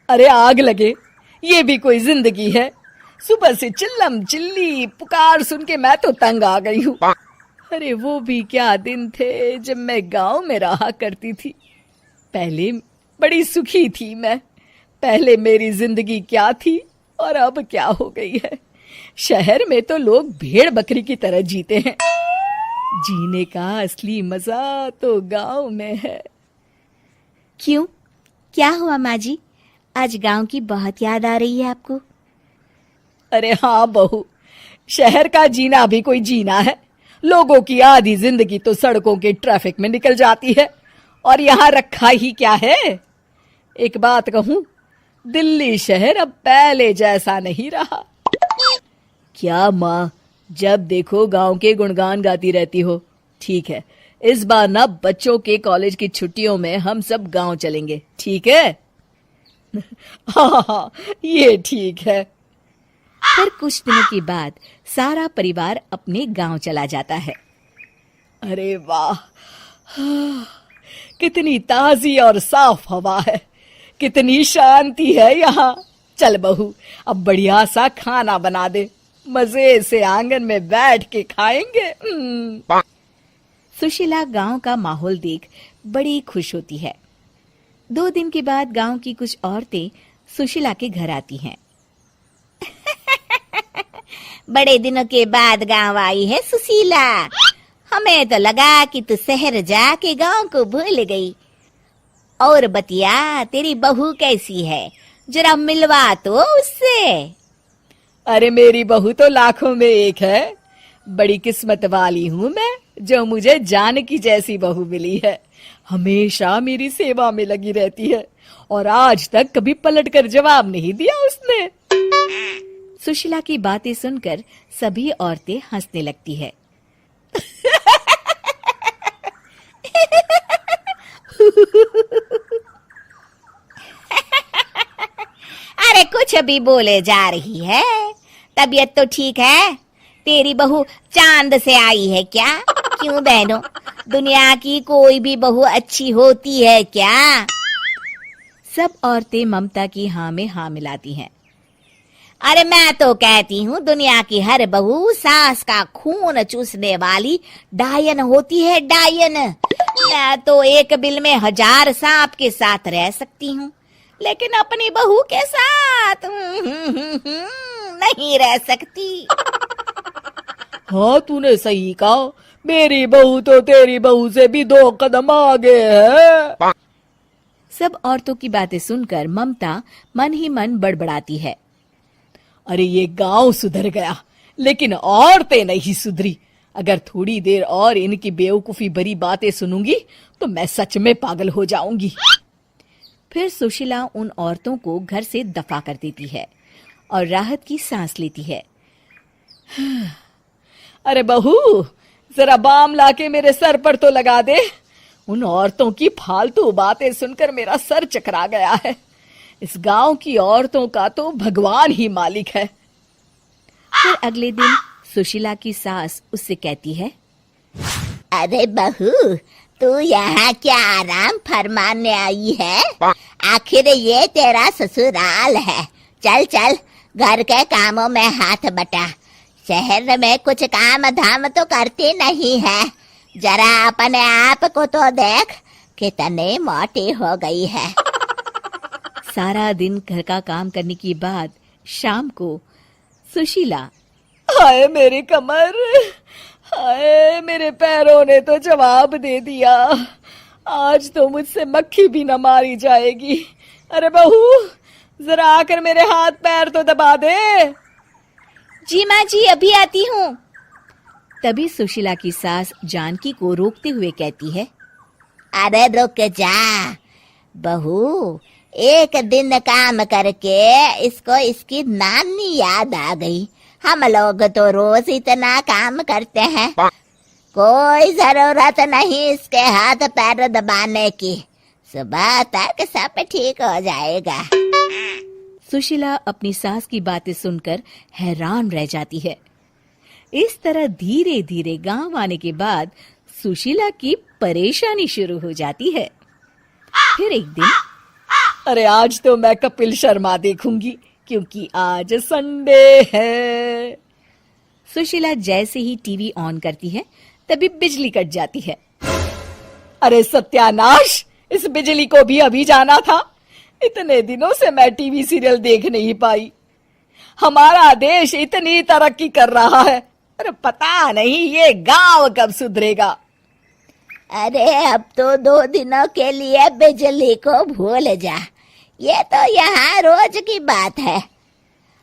अरे आग लगे, ये भी कोई जिंदगी है। सुबह से चिल्लम चिल्ली पुकार सुन के मैं तो तंग आ गई हूँ। अरे वो भी क्या दिन थे जब मैं गांव में रहा करती थी। पहले बड़ी सुखी थी मैं। पहले मेरी जिंदगी क्या थी और अब क्या हो गई है। शहर में तो लोग भेड़ बकरी की तरह जीते हैं। जीने का असली मजा तो गांव में है। क्यों, क्या हुआ माँ जी? आज गांव की बहुत याद आ रही है आपको? अरे हाँ बहू, शहर का जीना भी कोई जीना है। लोगों की आधी जिंदगी तो सड़कों के ट्रैफिक में निकल जाती है और यहाँ रखा ही क्या है। एक बात कहूं, दिल्ली शहर अब पहले जैसा नहीं रहा। क्या माँ, जब देखो गांव के गुणगान गाती रहती हो। ठीक है, इस बार ना बच्चों के कॉलेज की छुट्टियों में हम सब गांव चलेंगे, ठीक है? हाँ, ये ठीक है। फिर कुछ दिनों के बाद सारा परिवार अपने गांव चला जाता है। अरे वाह, कितनी ताजी और साफ हवा है, कितनी शांति है यहाँ। चल बहू, अब बढ़िया सा खाना बना दे, मजे से आंगन में बैठ के खाएंगे। सुशीला गांव का माहौल देख बड़ी खुश होती है। 2 दिन के बाद गांव की कुछ औरतें सुशीला के घर आती हैं। बड़े दिनों के बाद गांव आई है सुशीला। हमें तो लगा कि तू शहर जाके गांव को भूल गई। और बतिया, तेरी बहू कैसी है? जरा मिलवा तो उससे। अरे मेरी बहू तो लाखों में एक है। बड़ी किस्मत वाली हूँ मैं जो मुझे जानकी जैसी बहू मिली है। हमेशा मेरी सेवा में लगी रहती है और आज तक कभी पलटकर जवाब नहीं दिया उसने। सुशीला की बातें सुनकर सभी औरतें हंसने लगती है। अरे कुछ भी बोले जा रही है। तबीयत तो ठीक है? तेरी बहू चांद से आई है क्या? क्यों बहनों, दुनिया की कोई भी बहू अच्छी होती है क्या? सब औरतें ममता की हाँ में हाँ मिलाती हैं। अरे मैं तो कहती हूँ दुनिया की हर बहू सास का खून चूसने वाली डायन होती है, डायन। मैं तो एक बिल में 1000 सांप के साथ रह सकती हूँ, लेकिन अपनी बहू के साथ नहीं रह सकती। हाँ, तूने सही कहा। मेरी बहू तो तेरी बहू से भी 2 कदम आगे है। सब औरतों की बातें सुनकर ममता मन ही मन बड़बड़ाती है। अरे ये गांव सुधर गया, लेकिन औरतें नहीं सुधरी। अगर थोड़ी देर और इनकी बेवकूफी भरी बातें सुनूंगी तो मैं सच में पागल हो जाऊंगी। फिर सुशीला उन औरतों को घर से दफा कर देती है और राहत की सांस लेती है। अरे बहू, जरा बाम लाके मेरे सर पर तो लगा दे। उन औरतों की फालतू बातें सुनकर मेरा सर चकरा गया है। इस गांव की औरतों का तो भगवान ही मालिक है। फिर अगले दिन सुशीला की सास उससे कहती है, अरे बहू, तू यहाँ क्या आराम फरमाने आई है? आखिर ये तेरा ससुराल है। चल चल, घर के कामों में हाथ बटा। शहर में कुछ काम धाम तो करती नहीं है। जरा अपने आप को तो देख, कितनी मोटी हो गई है। सारा दिन घर का काम करने के बाद शाम को सुशीला, हाय मेरी कमर, हाय मेरे पैरों ने तो जवाब दे दिया। आज तो मुझसे मक्खी भी न मारी जाएगी। अरे बहू, जरा आकर मेरे हाथ पैर तो दबा दे। जी माँ जी, अभी आती हूँ। तभी सुशीला की सास जानकी को रोकते हुए कहती है, अरे रुक जा बहू, एक दिन काम करके इसको इसकी नानी याद आ गई। हम लोग तो रोज इतना काम करते हैं, कोई जरूरत नहीं इसके हाथ पैर दबाने की। सुबह तक सब ठीक हो जाएगा। सुशीला अपनी सास की बातें सुनकर हैरान रह जाती है। इस तरह धीरे धीरे गांव आने के बाद सुशीला की परेशानी शुरू हो जाती है। फिर एक दिन अरे आज तो मैं कपिल शर्मा देखूंगी क्योंकि आज संडे है। सुशीला जैसे ही टीवी ऑन करती है तभी बिजली कट जाती है। अरे सत्यानाश, इस बिजली को भी अभी जाना था। इतने दिनों से मैं टीवी सीरियल देख नहीं पाई। हमारा देश इतनी तरक्की कर रहा है, अरे पता नहीं ये गांव कब सुधरेगा। अरे अब तो 2 दिनों के लिए बिजली को भूल जा, ये तो यहाँ रोज की बात है।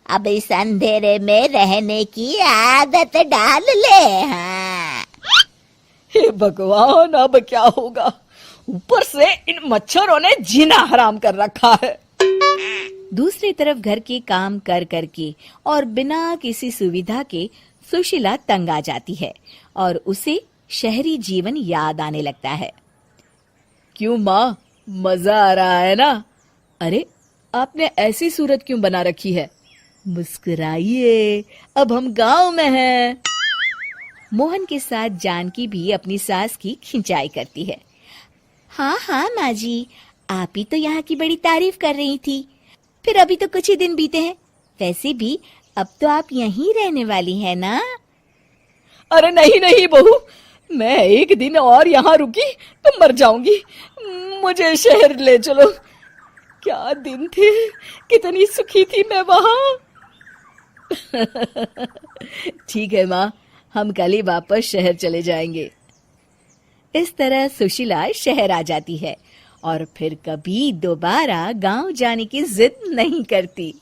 अब इस अंधेरे में रहने की आदत डाल ले। हाँ। हे भगवान, अब क्या होगा? ऊपर से इन मच्छरों ने जीना हराम कर रखा है। दूसरी तरफ घर के काम कर करके और बिना किसी सुविधा के सुशीला तंग आ जाती है और उसे शहरी जीवन याद आने लगता है। क्यों माँ, मजा आ रहा है ना? अरे आपने ऐसी सूरत क्यों बना रखी है? मुस्कुराइए, अब हम गांव में हैं। मोहन के साथ जानकी भी अपनी सास की खिंचाई करती है। हाँ हाँ माँ जी, आप ही तो यहाँ की बड़ी तारीफ कर रही थी। फिर अभी तो कुछ ही दिन बीते हैं, वैसे भी अब तो आप यहीं रहने वाली है ना? अरे नहीं नहीं बहू, मैं एक दिन और यहाँ रुकी तो मर जाऊंगी। मुझे शहर ले चलो। क्या दिन थे, कितनी सुखी थी मैं वहां। ठीक है माँ, हम कल ही वापस शहर चले जाएंगे। इस तरह सुशीला शहर आ जाती है और फिर कभी दोबारा गांव जाने की जिद नहीं करती।